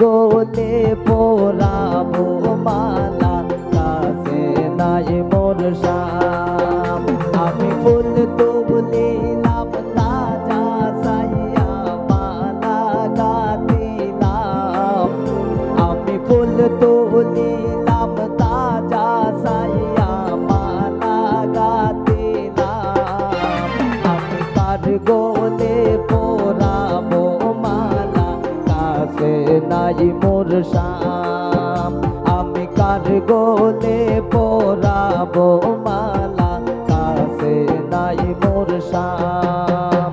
গোলে পোড়াবো মালা কাছে নাই মোর শাম আমি ফুল তুলিলাম তাজা সাইয়া মালা গাতিলাম আমি ফুল তুলিলাম তাজা সাইয়া মালা গাতিলাম আমি কার গোলে পোড়াবো মালা কাছে নাই মোর শাম আমি কার গোলে পোড়াবো মালা কাছে নাই মোর শাম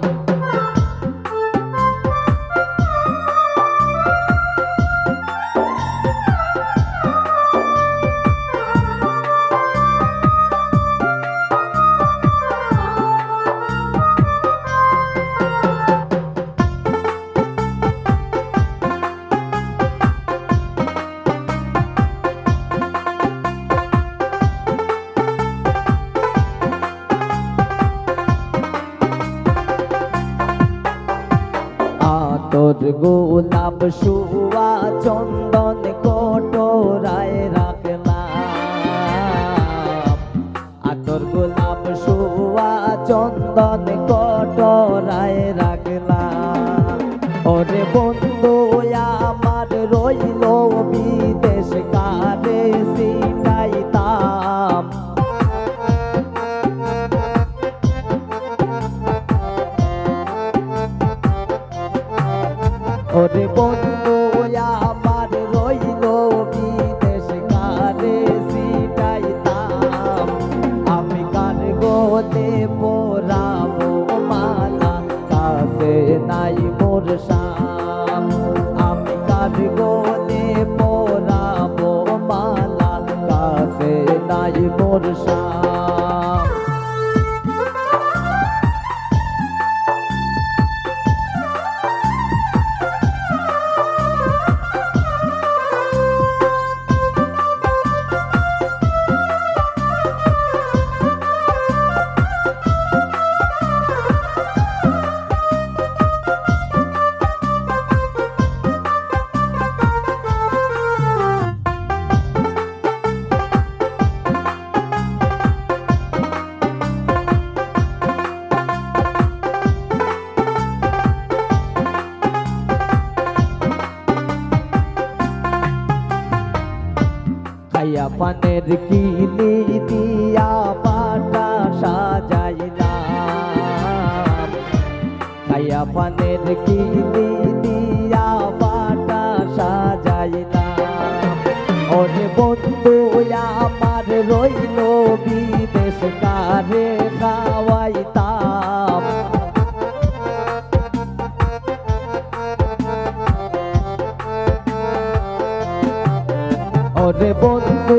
তোর গোলাপ শুয়া চন্দন কটোরায় রাখলাম তোর গোলাপ শুয়া চন্দন কটোরায় রাখলাম ওরে বন্ধু আমার রইল বিদেশ কারে সিটাইতাম ওরে বন্ধু আমার রইল বিদেশ কারে সিটাইতাম আমি কার গোলে পোড়াবো মালা কাছে নাই মোর শাম আমি কার গোলে পোড়াবো মালা কাছে নাই মোর শাম খাইয়া পানের কিলি দিয়া পাটা সাজাইলাম খাইয়া পানের কিলি দিয়া পাটা সাজাইলাম ওরে বন্ধু আমার রইল বিদেশ কারে খাওয়াইতাম ওরে বন্ধু